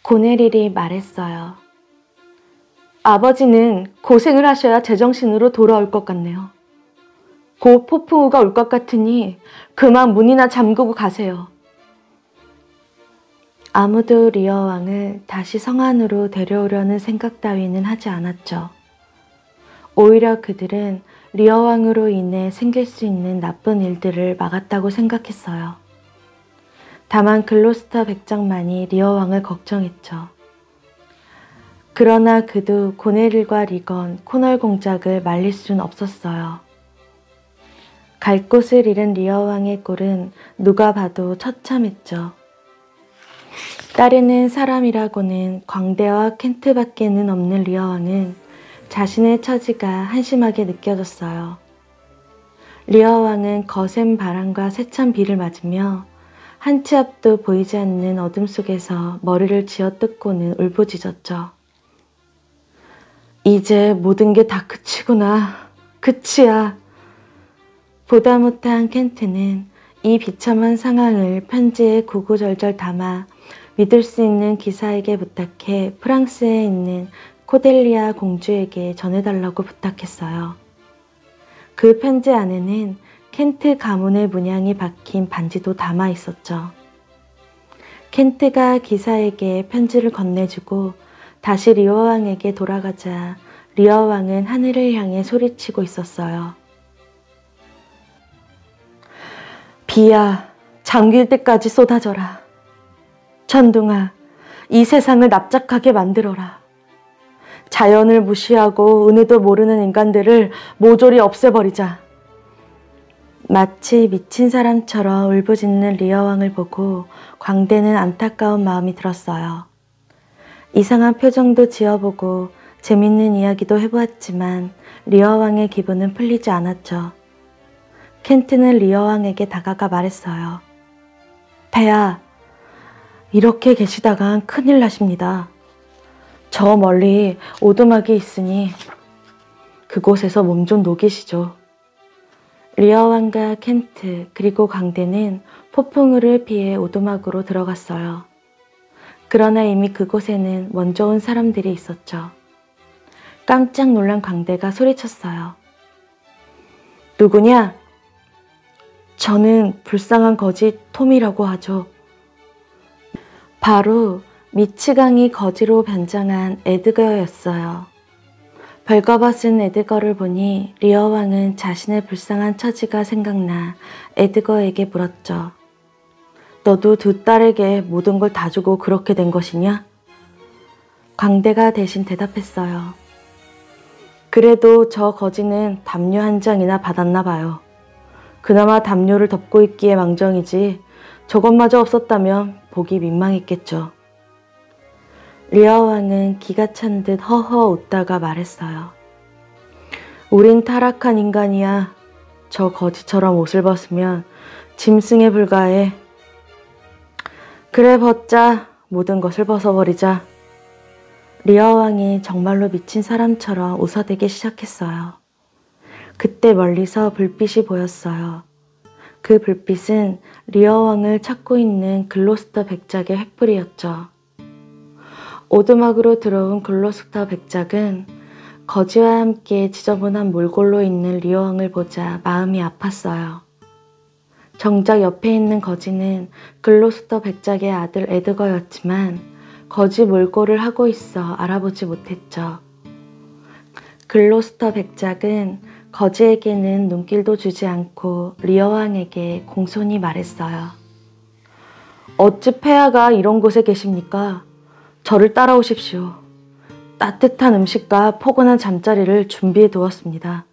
고네릴이 말했어요. 아버지는 고생을 하셔야 제정신으로 돌아올 것 같네요. 곧 폭풍우가 올 것 같으니 그만 문이나 잠그고 가세요. 아무도 리어 왕을 다시 성 안으로 데려오려는 생각 따위는 하지 않았죠. 오히려 그들은 리어 왕으로 인해 생길 수 있는 나쁜 일들을 막았다고 생각했어요. 다만 글로스터 백작만이 리어 왕을 걱정했죠. 그러나 그도 고네릴과 리건, 코널 공작을 말릴 수는 없었어요. 갈 곳을 잃은 리어 왕의 꼴은 누가 봐도 처참했죠. 따르는 사람이라고는 광대와 켄트밖에는 없는 리어 왕은 자신의 처지가 한심하게 느껴졌어요. 리어 왕은 거센 바람과 세찬 비를 맞으며 한 치 앞도 보이지 않는 어둠 속에서 머리를 쥐어뜯고는 울부짖었죠. 이제 모든 게 다 그치구나. 끝이야. 보다 못한 켄트는 이 비참한 상황을 편지에 구구절절 담아 믿을 수 있는 기사에게 부탁해 프랑스에 있는 코델리아 공주에게 전해달라고 부탁했어요. 그 편지 안에는 켄트 가문의 문양이 박힌 반지도 담아 있었죠. 켄트가 기사에게 편지를 건네주고 다시 리어 왕에게 돌아가자 리어 왕은 하늘을 향해 소리치고 있었어요. 비야, 잠길 때까지 쏟아져라. 천둥아, 이 세상을 납작하게 만들어라. 자연을 무시하고 은혜도 모르는 인간들을 모조리 없애버리자. 마치 미친 사람처럼 울부짖는 리어 왕을 보고 광대는 안타까운 마음이 들었어요. 이상한 표정도 지어보고 재밌는 이야기도 해보았지만 리어 왕의 기분은 풀리지 않았죠. 켄트는 리어 왕에게 다가가 말했어요. 폐하, 이렇게 계시다간 큰일 나십니다. 저 멀리 오두막이 있으니 그곳에서 몸 좀 녹이시죠. 리어 왕과 켄트 그리고 광대는 폭풍우를 피해 오두막으로 들어갔어요. 그러나 이미 그곳에는 먼저 온 사람들이 있었죠. 깜짝 놀란 광대가 소리쳤어요. 누구냐? 저는 불쌍한 거지 톰이라고 하죠. 바로 미치광이 거지로 변장한 에드거였어요. 벌거벗은 에드거를 보니 리어 왕은 자신의 불쌍한 처지가 생각나 에드거에게 물었죠. 너도 두 딸에게 모든 걸 다 주고 그렇게 된 것이냐? 광대가 대신 대답했어요. 그래도 저 거지는 담요 한 장이나 받았나 봐요. 그나마 담요를 덮고 있기에 망정이지 저것마저 없었다면 보기 민망했겠죠. 리어 왕은 기가 찬 듯 허허 웃다가 말했어요. 우린 타락한 인간이야. 저 거지처럼 옷을 벗으면 짐승에 불과해. 그래 벗자. 모든 것을 벗어버리자. 리어 왕이 정말로 미친 사람처럼 웃어대기 시작했어요. 그때 멀리서 불빛이 보였어요. 그 불빛은 리어 왕을 찾고 있는 글로스터 백작의 횃불이었죠. 오두막으로 들어온 글로스터 백작은 거지와 함께 지저분한 몰골로 있는 리어 왕을 보자 마음이 아팠어요. 정작 옆에 있는 거지는 글로스터 백작의 아들 에드거였지만 거지 몰골을 하고 있어 알아보지 못했죠. 글로스터 백작은 거지에게는 눈길도 주지 않고 리어 왕에게 공손히 말했어요. 어찌 폐하가 이런 곳에 계십니까? 저를 따라오십시오. 따뜻한 음식과 포근한 잠자리를 준비해 두었습니다.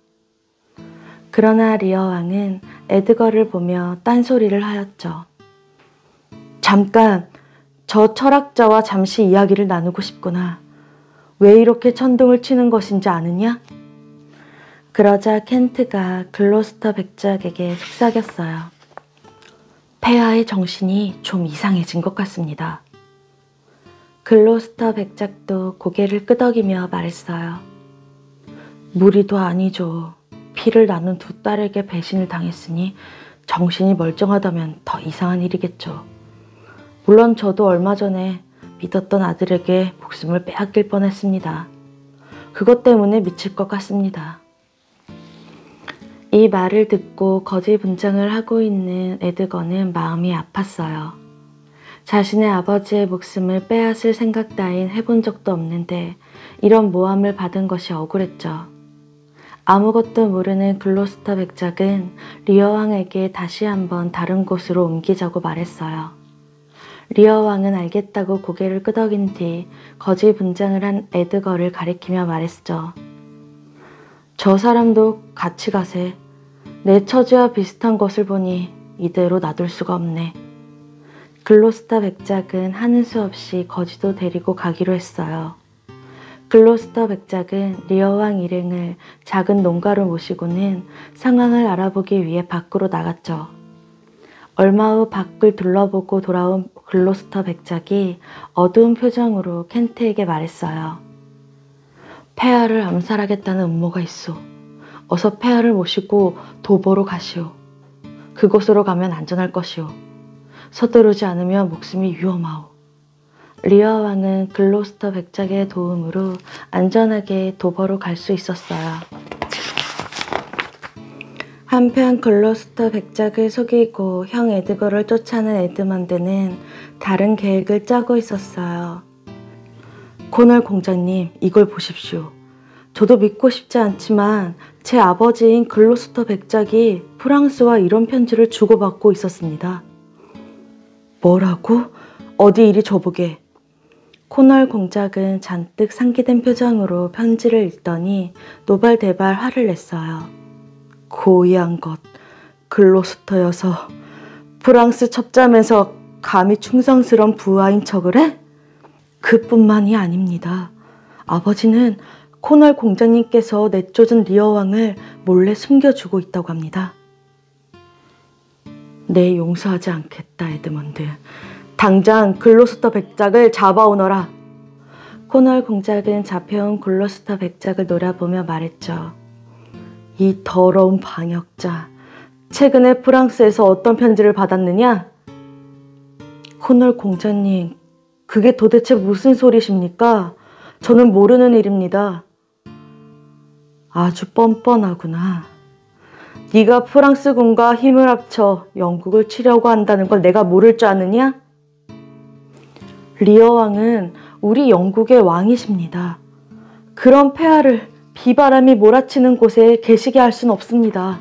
그러나 리어 왕은 에드거를 보며 딴소리를 하였죠. 잠깐, 저 철학자와 잠시 이야기를 나누고 싶구나. 왜 이렇게 천둥을 치는 것인지 아느냐? 그러자 켄트가 글로스터 백작에게 속삭였어요. 폐하의 정신이 좀 이상해진 것 같습니다. 글로스터 백작도 고개를 끄덕이며 말했어요. 무리도 아니죠. 피를 나눈 두 딸에게 배신을 당했으니 정신이 멀쩡하다면 더 이상한 일이겠죠. 물론 저도 얼마 전에 믿었던 아들에게 목숨을 빼앗길 뻔했습니다. 그것 때문에 미칠 것 같습니다. 이 말을 듣고 거지 분장을 하고 있는 에드거는 마음이 아팠어요. 자신의 아버지의 목숨을 빼앗을 생각 따윈 해본 적도 없는데 이런 모함을 받은 것이 억울했죠. 아무것도 모르는 글로스터 백작은 리어 왕에게 다시 한번 다른 곳으로 옮기자고 말했어요. 리어 왕은 알겠다고 고개를 끄덕인 뒤 거지 분장을 한 에드거를 가리키며 말했죠. 저 사람도 같이 가세. 내 처지와 비슷한 것을 보니 이대로 놔둘 수가 없네. 글로스터 백작은 하는 수 없이 거지도 데리고 가기로 했어요. 글로스터 백작은 리어 왕 일행을 작은 농가로 모시고는 상황을 알아보기 위해 밖으로 나갔죠. 얼마 후 밖을 둘러보고 돌아온 글로스터 백작이 어두운 표정으로 켄트에게 말했어요. 폐하를 암살하겠다는 음모가 있어. 어서 폐하를 모시고 도보로 가시오. 그곳으로 가면 안전할 것이오. 서두르지 않으면 목숨이 위험하오. 리어 왕은 글로스터 백작의 도움으로 안전하게 도보로 갈 수 있었어요. 한편 글로스터 백작을 속이고 형 에드거를 쫓아낸 에드먼드는 다른 계획을 짜고 있었어요. 코널 공장님, 이걸 보십시오. 저도 믿고 싶지 않지만 제 아버지인 글로스터 백작이 프랑스와 이런 편지를 주고받고 있었습니다. 뭐라고? 어디 이리 줘보게. 코널 공작은 잔뜩 상기된 표정으로 편지를 읽더니 노발대발 화를 냈어요. 고의한 것, 글로스터여서 프랑스 첩자면서 감히 충성스러운 부하인 척을 해? 그뿐만이 아닙니다. 아버지는 코널 공장님께서 내쫓은 리어 왕을 몰래 숨겨주고 있다고 합니다. 내 용서하지 않겠다, 에드먼드. 당장 글로스터 백작을 잡아오너라. 코널 공작은 잡혀온 글로스터 백작을 노려보며 말했죠. 이 더러운 방역자, 최근에 프랑스에서 어떤 편지를 받았느냐? 코널 공장님, 그게 도대체 무슨 소리십니까? 저는 모르는 일입니다. 아주 뻔뻔하구나. 네가 프랑스군과 힘을 합쳐 영국을 치려고 한다는 걸 내가 모를 줄 아느냐? 리어 왕은 우리 영국의 왕이십니다. 그런 폐하를 비바람이 몰아치는 곳에 계시게 할 순 없습니다.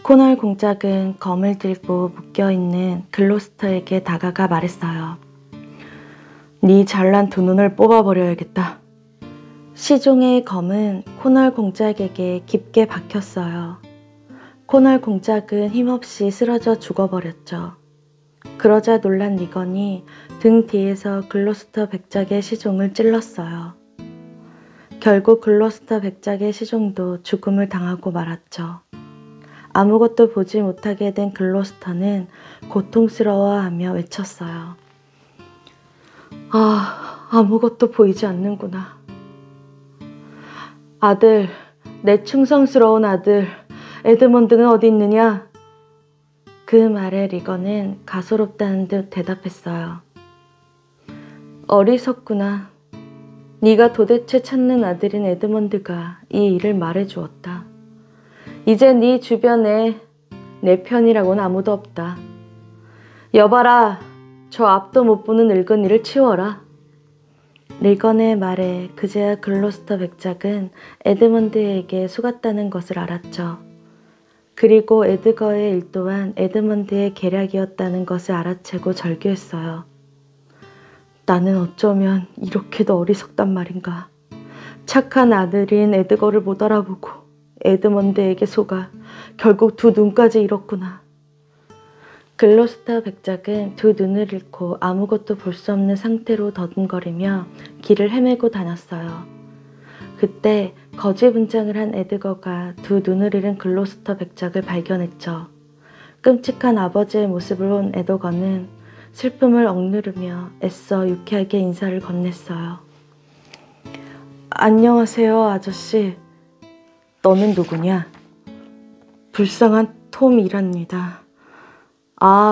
코널 공작은 검을 들고 묶여있는 글로스터에게 다가가 말했어요. 네 잘난 두 눈을 뽑아버려야겠다. 시종의 검은 코널 공작에게 깊게 박혔어요. 코널 공작은 힘없이 쓰러져 죽어버렸죠. 그러자 놀란 리건이 등 뒤에서 글로스터 백작의 시종을 찔렀어요. 결국 글로스터 백작의 시종도 죽음을 당하고 말았죠. 아무것도 보지 못하게 된 글로스터는 고통스러워하며 외쳤어요. 아무것도 보이지 않는구나. 아들, 내 충성스러운 아들, 에드먼드는 어디 있느냐? 그 말에 리건은 가소롭다는 듯 대답했어요. 어리석구나. 네가 도대체 찾는 아들인 에드먼드가 이 일을 말해주었다. 이제 네 주변에 내 편이라고는 아무도 없다. 여봐라, 저 앞도 못 보는 늙은이를 치워라. 리건의 말에 그제야 글로스터 백작은 에드먼드에게 속았다는 것을 알았죠. 그리고 에드거의 일 또한 에드먼드의 계략이었다는 것을 알아채고 절규했어요. 나는 어쩌면 이렇게도 어리석단 말인가. 착한 아들인 에드거를 못 알아보고 에드먼드에게 속아 결국 두 눈까지 잃었구나. 글로스터 백작은 두 눈을 잃고 아무것도 볼 수 없는 상태로 더듬거리며 길을 헤매고 다녔어요. 그때 거지 분장을 한 에드거가 두 눈을 잃은 글로스터 백작을 발견했죠. 끔찍한 아버지의 모습을 본 에드거는 슬픔을 억누르며 애써 유쾌하게 인사를 건넸어요. 안녕하세요, 아저씨. 너는 누구냐? 불쌍한 톰이랍니다.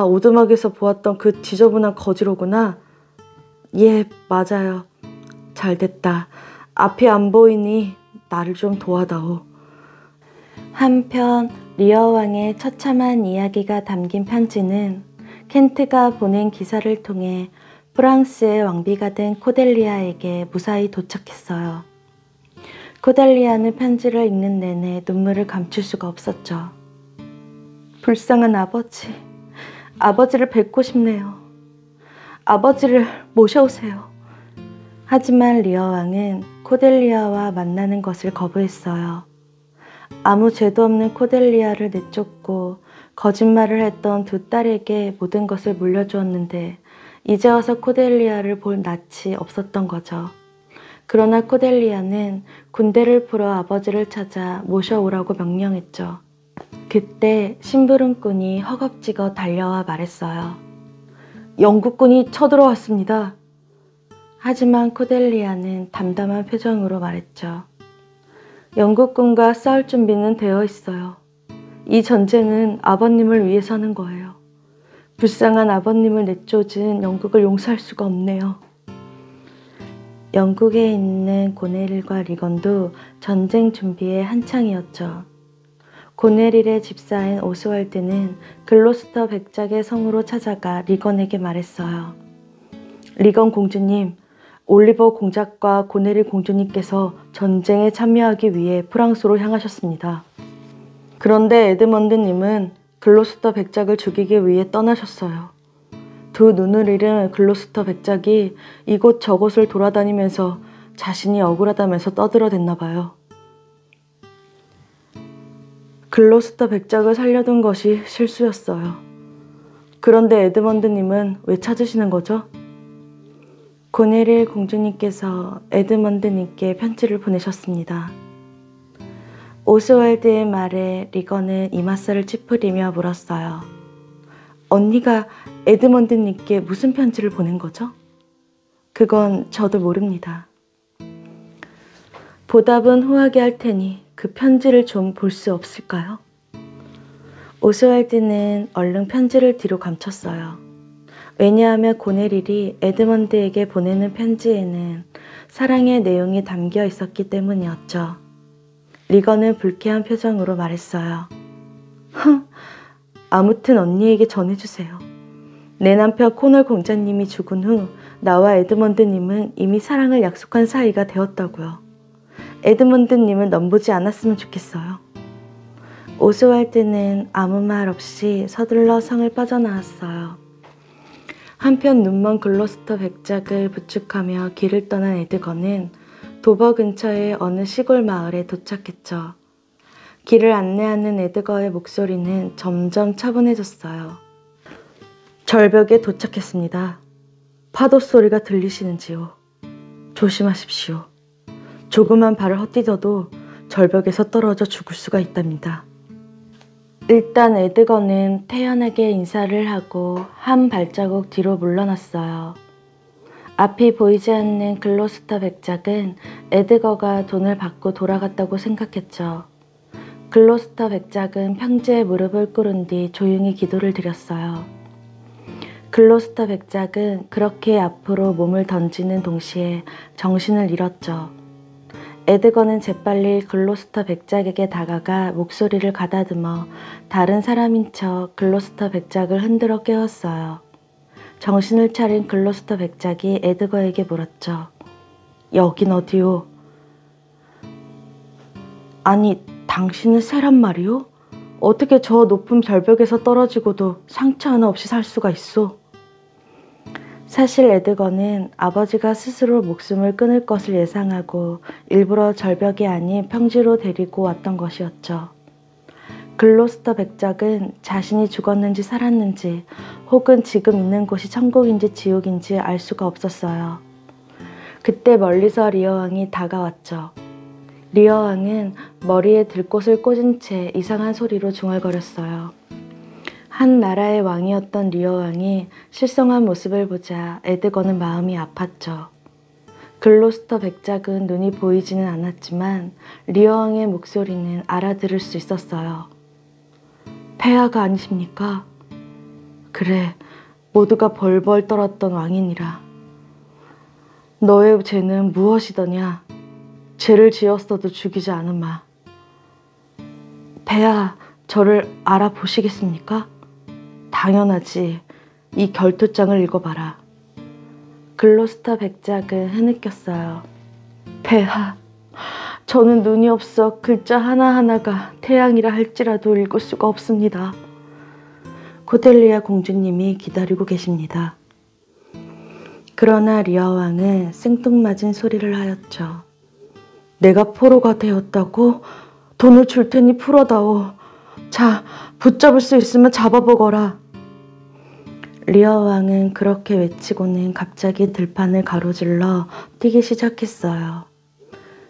오두막에서 보았던 그 지저분한 거지로구나. 예, 맞아요. 잘됐다. 앞이 안 보이니 나를 좀 도와다오. 한편 리어 왕의 처참한 이야기가 담긴 편지는 켄트가 보낸 기사를 통해 프랑스의 왕비가 된 코델리아에게 무사히 도착했어요. 코델리아는 편지를 읽는 내내 눈물을 감출 수가 없었죠. 불쌍한 아버지, 아버지를 뵙고 싶네요. 아버지를 모셔오세요. 하지만 리어 왕은 코델리아와 만나는 것을 거부했어요. 아무 죄도 없는 코델리아를 내쫓고 거짓말을 했던 두 딸에게 모든 것을 물려주었는데 이제 와서 코델리아를 볼 낯이 없었던 거죠. 그러나 코델리아는 군대를 풀어 아버지를 찾아 모셔오라고 명령했죠. 그때 심부름꾼이 허겁지겁 달려와 말했어요. 영국군이 쳐들어왔습니다. 하지만 코델리아는 담담한 표정으로 말했죠. 영국군과 싸울 준비는 되어 있어요. 이 전쟁은 아버님을 위해서 하는 거예요. 불쌍한 아버님을 내쫓은 영국을 용서할 수가 없네요. 영국에 있는 고네릴과 리건도 전쟁 준비에 한창이었죠. 고네릴의 집사인 오스월드는 글로스터 백작의 성으로 찾아가 리건에게 말했어요. 리건 공주님, 올리버 공작과 고네릴 공주님께서 전쟁에 참여하기 위해 프랑스로 향하셨습니다. 그런데 에드먼드님은 글로스터 백작을 죽이기 위해 떠나셨어요. 두 눈을 잃은 글로스터 백작이 이곳 저곳을 돌아다니면서 자신이 억울하다면서 떠들어댔나 봐요. 글로스터 백작을 살려둔 것이 실수였어요. 그런데 에드먼드님은 왜 찾으시는 거죠? 고네릴 공주님께서 에드먼드님께 편지를 보내셨습니다. 오스월드의 말에 리건은 이맛살을 찌푸리며 물었어요. 언니가 에드먼드님께 무슨 편지를 보낸 거죠? 그건 저도 모릅니다. 보답은 후하게 할 테니 그 편지를 좀 볼 수 없을까요? 오스월드는 얼른 편지를 뒤로 감췄어요. 왜냐하면 고네릴이 에드먼드에게 보내는 편지에는 사랑의 내용이 담겨 있었기 때문이었죠. 리건은 불쾌한 표정으로 말했어요. 아무튼 언니에게 전해주세요. 내 남편 코널 공자님이 죽은 후 나와 에드먼드님은 이미 사랑을 약속한 사이가 되었다고요. 에드먼드님을 넘보지 않았으면 좋겠어요. 오스왈드는 아무 말 없이 서둘러 성을 빠져나왔어요. 한편 눈먼 글로스터 백작을 부축하며 길을 떠난 에드거는 도버 근처의 어느 시골 마을에 도착했죠. 길을 안내하는 에드거의 목소리는 점점 차분해졌어요. 절벽에 도착했습니다. 파도 소리가 들리시는지요? 조심하십시오. 조그만 발을 헛디뎌도 절벽에서 떨어져 죽을 수가 있답니다. 일단 에드거는 태연하게 인사를 하고 한 발자국 뒤로 물러났어요. 앞이 보이지 않는 글로스터 백작은 에드거가 돈을 받고 돌아갔다고 생각했죠. 글로스터 백작은 평지에 무릎을 꿇은 뒤 조용히 기도를 드렸어요. 글로스터 백작은 그렇게 앞으로 몸을 던지는 동시에 정신을 잃었죠. 에드거는 재빨리 글로스터 백작에게 다가가 목소리를 가다듬어 다른 사람인 척 글로스터 백작을 흔들어 깨웠어요. 정신을 차린 글로스터 백작이 에드거에게 물었죠. 여긴 어디요? 아니, 당신은 새란 말이요? 어떻게 저 높은 절벽에서 떨어지고도 상처 하나 없이 살 수가 있어? 사실 에드거는 아버지가 스스로 목숨을 끊을 것을 예상하고 일부러 절벽이 아닌 평지로 데리고 왔던 것이었죠. 글로스터 백작은 자신이 죽었는지 살았는지 혹은 지금 있는 곳이 천국인지 지옥인지 알 수가 없었어요. 그때 멀리서 리어 왕이 다가왔죠. 리어 왕은 머리에 들꽃을 꽂은 채 이상한 소리로 중얼거렸어요. 한 나라의 왕이었던 리어 왕이 실성한 모습을 보자 에드거는 마음이 아팠죠. 글로스터 백작은 눈이 보이지는 않았지만 리어 왕의 목소리는 알아들을 수 있었어요. 폐하가 아니십니까? 그래, 모두가 벌벌 떨었던 왕이니라. 너의 죄는 무엇이더냐? 죄를 지었어도 죽이지 않으마. 폐하, 저를 알아보시겠습니까? 당연하지. 이 결투장을 읽어봐라. 글로스터 백작은 흐느꼈어요. 폐하, 저는 눈이 없어 글자 하나하나가 태양이라 할지라도 읽을 수가 없습니다. 코델리아 공주님이 기다리고 계십니다. 그러나 리어 왕은 생뚱맞은 소리를 하였죠. 내가 포로가 되었다고? 돈을 줄 테니 풀어다오. 자, 붙잡을 수 있으면 잡아보거라. 리어 왕은 그렇게 외치고는 갑자기 들판을 가로질러 뛰기 시작했어요.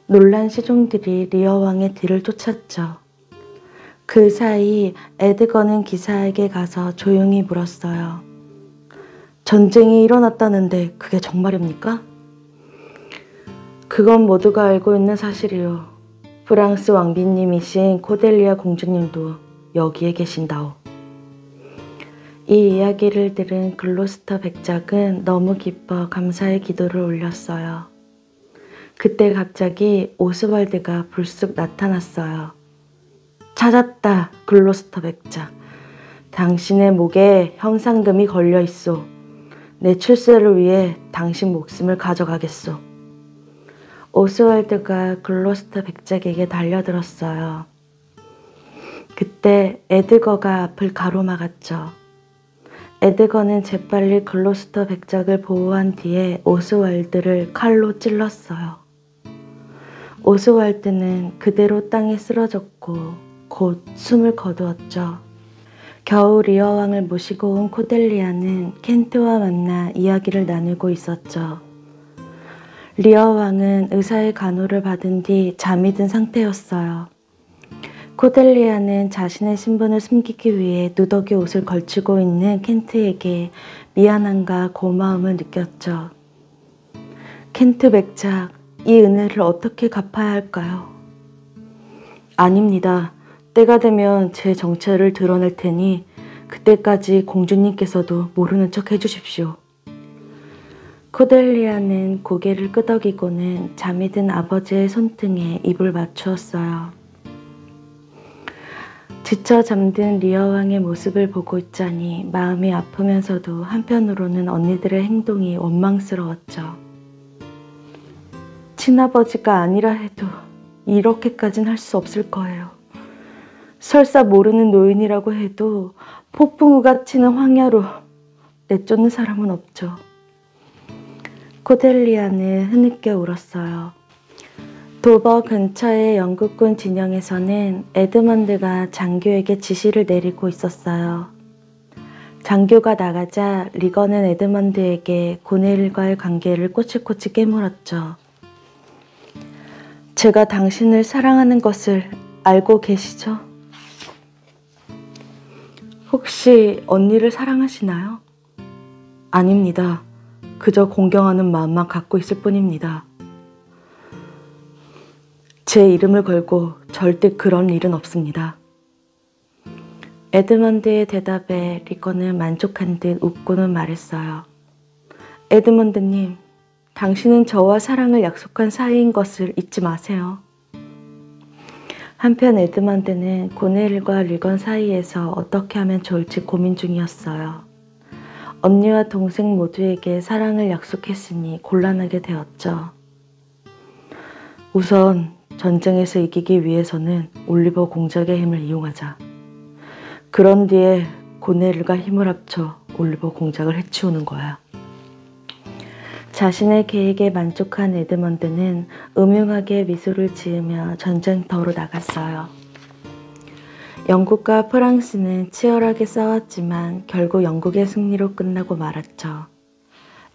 놀란 시종들이 리어 왕의 뒤를 쫓았죠. 그 사이 에드거는 기사에게 가서 조용히 물었어요. 전쟁이 일어났다는데 그게 정말입니까? 그건 모두가 알고 있는 사실이요. 프랑스 왕비님이신 코델리아 공주님도 여기에 계신다오. 이 이야기를 들은 글로스터 백작은 너무 기뻐 감사의 기도를 올렸어요. 그때 갑자기 오스왈드가 불쑥 나타났어요. 찾았다, 글로스터 백작. 당신의 목에 현상금이 걸려 있소. 내 출세를 위해 당신 목숨을 가져가겠소. 오스왈드가 글로스터 백작에게 달려들었어요. 그때 에드거가 앞을 가로막았죠. 에드거는 재빨리 글로스터 백작을 보호한 뒤에 오스왈드를 칼로 찔렀어요. 오스왈드는 그대로 땅에 쓰러졌고 곧 숨을 거두었죠. 겨우 리어 왕을 모시고 온 코델리아는 켄트와 만나 이야기를 나누고 있었죠. 리어 왕은 의사의 간호를 받은 뒤 잠이 든 상태였어요. 코델리아는 자신의 신분을 숨기기 위해 누더기 옷을 걸치고 있는 켄트에게 미안함과 고마움을 느꼈죠. 켄트 백작, 이 은혜를 어떻게 갚아야 할까요? 아닙니다. 때가 되면 제 정체를 드러낼 테니 그때까지 공주님께서도 모르는 척 해주십시오. 코델리아는 고개를 끄덕이고는 잠이 든 아버지의 손등에 입을 맞추었어요. 지쳐 잠든 리어 왕의 모습을 보고 있자니 마음이 아프면서도 한편으로는 언니들의 행동이 원망스러웠죠. 친아버지가 아니라 해도 이렇게까진 할 수 없을 거예요. 설사 모르는 노인이라고 해도 폭풍우가 치는 황야로 내쫓는 사람은 없죠. 코델리아는 흐느껴 울었어요. 도버 근처의 영국군 진영에서는 에드먼드가 장교에게 지시를 내리고 있었어요. 장교가 나가자 리건은 에드먼드에게 고넬과의 관계를 꼬치꼬치 깨물었죠. 제가 당신을 사랑하는 것을 알고 계시죠? 혹시 언니를 사랑하시나요? 아닙니다. 그저 공경하는 마음만 갖고 있을 뿐입니다. 제 이름을 걸고 절대 그런 일은 없습니다. 에드먼드의 대답에 리건은 만족한 듯 웃고는 말했어요. 에드먼드님, 당신은 저와 사랑을 약속한 사이인 것을 잊지 마세요. 한편 에드먼드는 고넬과 리건 사이에서 어떻게 하면 좋을지 고민 중이었어요. 언니와 동생 모두에게 사랑을 약속했으니 곤란하게 되었죠. 우선 전쟁에서 이기기 위해서는 올리버 공작의 힘을 이용하자. 그런 뒤에 고넬과 힘을 합쳐 올리버 공작을 해치우는 거야. 자신의 계획에 만족한 에드먼드는 음흉하게 미소를 지으며 전쟁터로 나갔어요. 영국과 프랑스는 치열하게 싸웠지만 결국 영국의 승리로 끝나고 말았죠.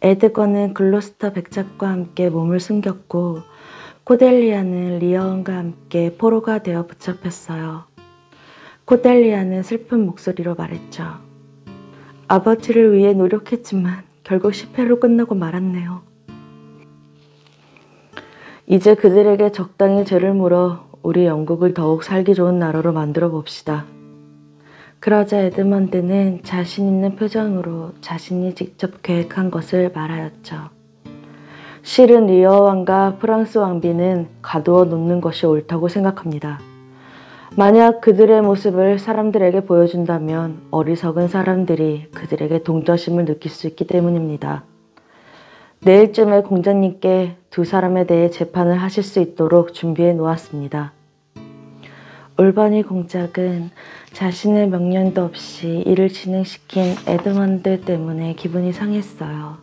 에드거는 글로스터 백작과 함께 몸을 숨겼고 코델리아는 리어왕과 함께 포로가 되어 붙잡혔어요. 코델리아는 슬픈 목소리로 말했죠. 아버지를 위해 노력했지만 결국 실패로 끝나고 말았네요. 이제 그들에게 적당히 죄를 물어 우리 영국을 더욱 살기 좋은 나라로 만들어 봅시다. 그러자 에드먼드는 자신 있는 표정으로 자신이 직접 계획한 것을 말하였죠. 실은 리어 왕과 프랑스 왕비는 가두어 놓는 것이 옳다고 생각합니다. 만약 그들의 모습을 사람들에게 보여준다면 어리석은 사람들이 그들에게 동정심을 느낄 수 있기 때문입니다. 내일쯤에 공자님께 두 사람에 대해 재판을 하실 수 있도록 준비해 놓았습니다. 올버니 공작은 자신의 명령도 없이 이를 진행시킨 에드먼드 때문에 기분이 상했어요.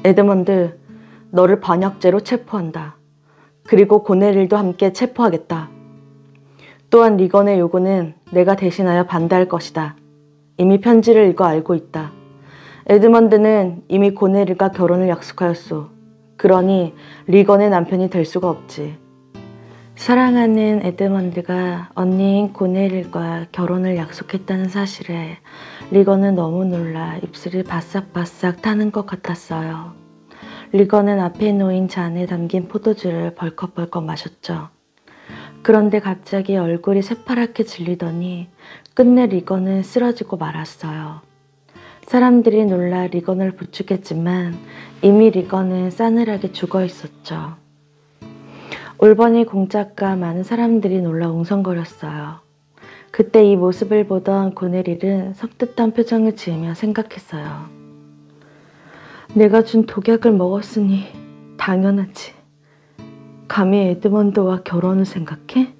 에드먼드, 너를 반역죄로 체포한다. 그리고 고네릴도 함께 체포하겠다. 또한 리건의 요구는 내가 대신하여 반대할 것이다. 이미 편지를 읽어 알고 있다. 에드먼드는 이미 고네릴과 결혼을 약속하였소. 그러니 리건의 남편이 될 수가 없지. 사랑하는 에드먼드가 언니인 고네릴과 결혼을 약속했다는 사실에 리건은 너무 놀라 입술이 바싹바싹 타는 것 같았어요. 리건은 앞에 놓인 잔에 담긴 포도주를 벌컥벌컥 마셨죠. 그런데 갑자기 얼굴이 새파랗게 질리더니 끝내 리건은 쓰러지고 말았어요. 사람들이 놀라 리건을 부축했지만 이미 리건은 싸늘하게 죽어 있었죠. 올버니 공작과 많은 사람들이 놀라 웅성거렸어요. 그때 이 모습을 보던 고네릴은 섬뜩한 표정을 지으며 생각했어요. 내가 준 독약을 먹었으니 당연하지. 감히 에드먼드와 결혼을 생각해?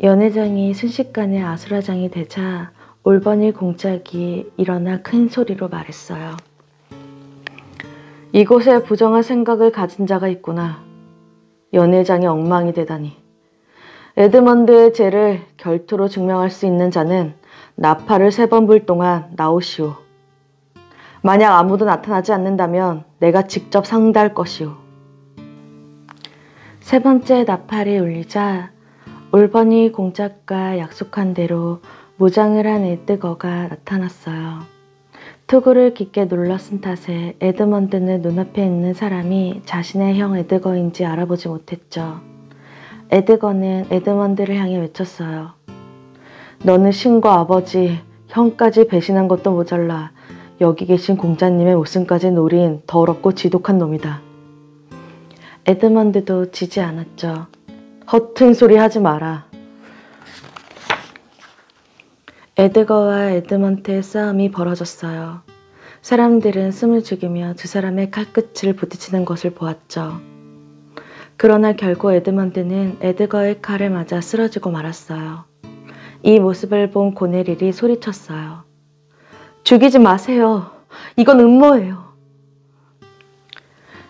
연회장이 순식간에 아수라장이 되자 올버니 공작이 일어나 큰 소리로 말했어요. 이곳에 부정한 생각을 가진 자가 있구나. 연회장이 엉망이 되다니. 에드먼드의 죄를 결투로 증명할 수 있는 자는 나팔을 3번 불 동안 나오시오. 만약 아무도 나타나지 않는다면 내가 직접 상대할 것이오. 3번째 나팔이 울리자 올버니 공작과 약속한 대로 무장을 한 에드거가 나타났어요. 투구를 깊게 눌러쓴 탓에 에드먼드는 눈앞에 있는 사람이 자신의 형 에드거인지 알아보지 못했죠. 에드거는 에드먼드를 향해 외쳤어요. 너는 신과 아버지, 형까지 배신한 것도 모자라 여기 계신 공자님의 목숨까지 노린 더럽고 지독한 놈이다. 에드먼드도 지지 않았죠. 허튼 소리 하지 마라. 에드거와 에드먼트의 싸움이 벌어졌어요. 사람들은 숨을 죽이며 두 사람의 칼끝을 부딪히는 것을 보았죠. 그러나 결국 에드먼드는 에드거의 칼을 맞아 쓰러지고 말았어요. 이 모습을 본 고네릴이 소리쳤어요. 죽이지 마세요. 이건 음모예요.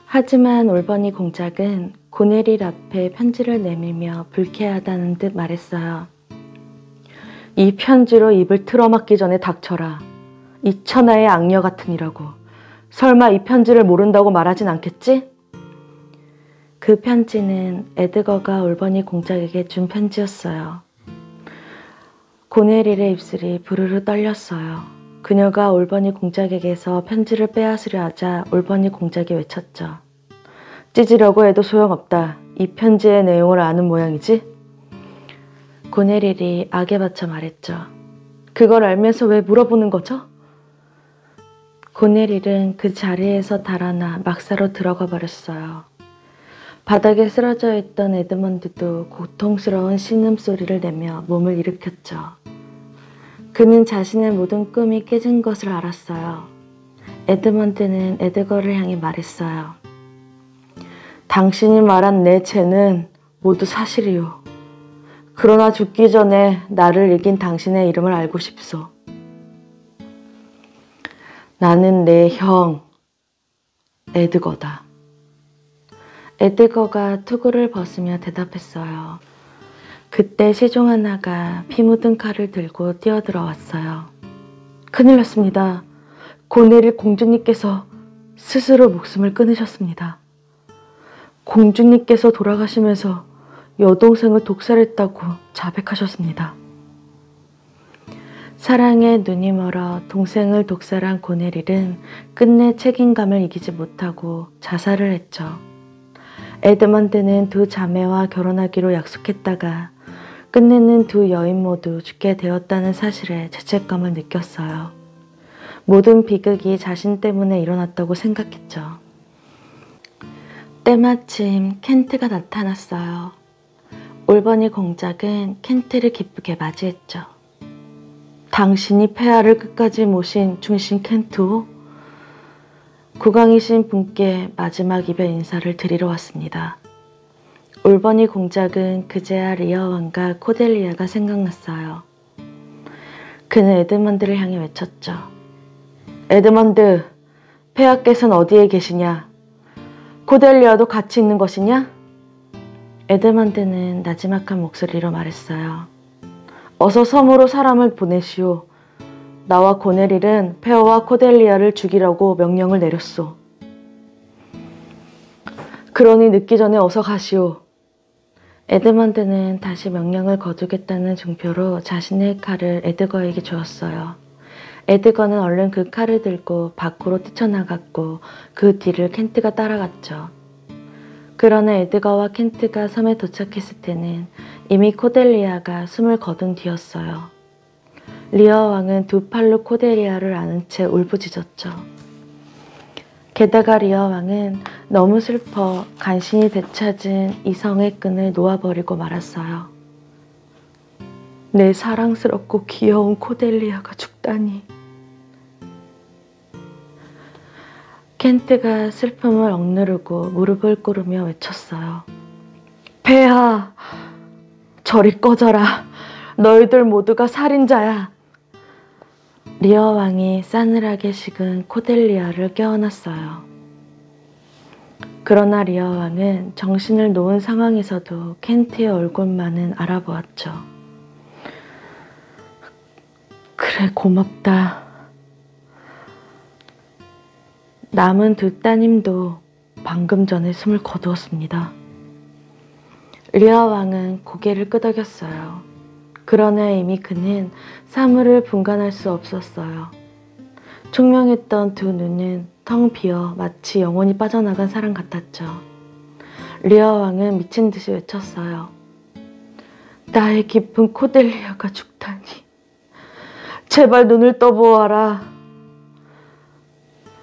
하지만 올버니 공작은 고네릴 앞에 편지를 내밀며 불쾌하다는 듯 말했어요. 이 편지로 입을 틀어막기 전에 닥쳐라. 이 천하의 악녀 같으니라고. 설마 이 편지를 모른다고 말하진 않겠지? 그 편지는 에드거가 올버니 공작에게 준 편지였어요. 고네릴의 입술이 부르르 떨렸어요. 그녀가 올버니 공작에게서 편지를 빼앗으려 하자 올버니 공작이 외쳤죠. 찢으려고 해도 소용없다. 이 편지의 내용을 아는 모양이지? 고네릴이 악에 받쳐 말했죠. 그걸 알면서 왜 물어보는 거죠? 고네릴은 그 자리에서 달아나 막사로 들어가 버렸어요. 바닥에 쓰러져 있던 에드먼드도 고통스러운 신음소리를 내며 몸을 일으켰죠. 그는 자신의 모든 꿈이 깨진 것을 알았어요. 에드먼드는 에드거를 향해 말했어요. 당신이 말한 내 죄는 모두 사실이요. 그러나 죽기 전에 나를 이긴 당신의 이름을 알고 싶소. 나는 내 형 에드거다. 에드거가 투구를 벗으며 대답했어요. 그때 시종 하나가 피 묻은 칼을 들고 뛰어들어왔어요. 큰일 났습니다. 고네릴 공주님께서 스스로 목숨을 끊으셨습니다. 공주님께서 돌아가시면서 여동생을 독살했다고 자백하셨습니다. 사랑에 눈이 멀어 동생을 독살한 고네릴은 끝내 책임감을 이기지 못하고 자살을 했죠. 에드먼드는 두 자매와 결혼하기로 약속했다가 끝내는 두 여인 모두 죽게 되었다는 사실에 죄책감을 느꼈어요. 모든 비극이 자신 때문에 일어났다고 생각했죠. 때마침 켄트가 나타났어요. 올버니 공작은 켄트를 기쁘게 맞이했죠. 당신이 폐하를 끝까지 모신 중신 켄트오? 국왕이신 분께 마지막 이별 인사를 드리러 왔습니다. 올버니 공작은 그제야 리어 왕과 코델리아가 생각났어요. 그는 에드먼드를 향해 외쳤죠. 에드먼드, 폐하께서는 어디에 계시냐? 코델리아도 같이 있는 것이냐? 에드먼드는 나지막한 목소리로 말했어요. 어서 섬으로 사람을 보내시오. 나와 고네릴은 폐하와 코델리아를 죽이라고 명령을 내렸소. 그러니 늦기 전에 어서 가시오. 에드먼드는 다시 명령을 거두겠다는 증표로 자신의 칼을 에드거에게 주었어요. 에드거는 얼른 그 칼을 들고 밖으로 뛰쳐나갔고 그 뒤를 켄트가 따라갔죠. 그러나 에드거와 켄트가 섬에 도착했을 때는 이미 코델리아가 숨을 거둔 뒤였어요. 리어 왕은 두 팔로 코델리아를 안은 채 울부짖었죠. 게다가 리어 왕은 너무 슬퍼 간신히 되찾은 이성의 끈을 놓아버리고 말았어요. 내 사랑스럽고 귀여운 코델리아가 죽다니. 켄트가 슬픔을 억누르고 무릎을 꿇으며 외쳤어요. 폐하, 저리 꺼져라. 너희들 모두가 살인자야. 리어 왕이 싸늘하게 식은 코델리아를 깨어났어요. 그러나 리어 왕은 정신을 놓은 상황에서도 켄트의 얼굴만은 알아보았죠. 그래, 고맙다. 남은 두 따님도 방금 전에 숨을 거두었습니다. 리어 왕은 고개를 끄덕였어요. 그러나 이미 그는 사물을 분간할 수 없었어요. 총명했던 두 눈은 텅 비어 마치 영혼이 빠져나간 사람 같았죠. 리어 왕은 미친 듯이 외쳤어요. 나의 깊은 코델리아가 죽다니. 제발 눈을 떠보아라.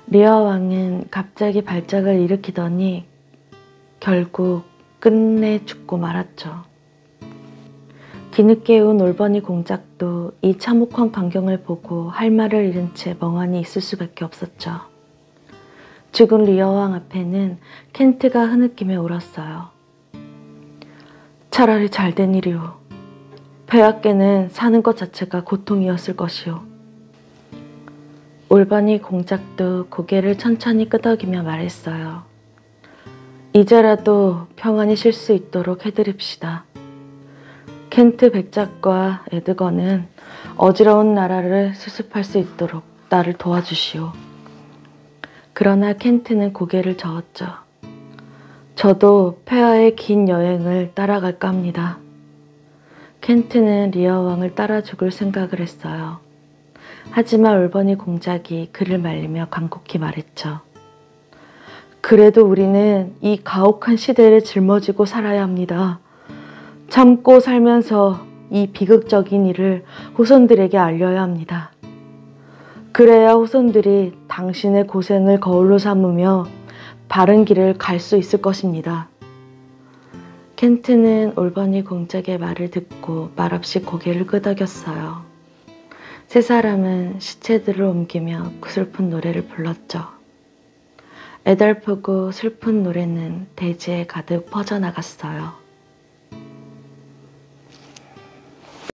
리어 왕은 갑자기 발작을 일으키더니 결국 끝내 죽고 말았죠. 뒤늦게 온 올버니 공작도 이 참혹한 광경을 보고 할 말을 잃은 채 멍하니 있을 수밖에 없었죠. 죽은 리어 왕 앞에는 켄트가 흐느끼며 울었어요. 차라리 잘된 일이오. 폐하께는 사는 것 자체가 고통이었을 것이오. 올버니 공작도 고개를 천천히 끄덕이며 말했어요. 이제라도 평안히 쉴 수 있도록 해드립시다. 켄트 백작과 에드거는 어지러운 나라를 수습할 수 있도록 나를 도와주시오. 그러나 켄트는 고개를 저었죠. 저도 폐하의 긴 여행을 따라갈까 합니다. 켄트는 리어 왕을 따라 죽을 생각을 했어요. 하지만 올버니 공작이 그를 말리며 간곡히 말했죠. 그래도 우리는 이 가혹한 시대를 짊어지고 살아야 합니다. 참고 살면서 이 비극적인 일을 후손들에게 알려야 합니다. 그래야 후손들이 당신의 고생을 거울로 삼으며 바른 길을 갈 수 있을 것입니다. 켄트는 올버니 공작의 말을 듣고 말없이 고개를 끄덕였어요. 세 사람은 시체들을 옮기며 슬픈 노래를 불렀죠. 애달프고 슬픈 노래는 대지에 가득 퍼져나갔어요.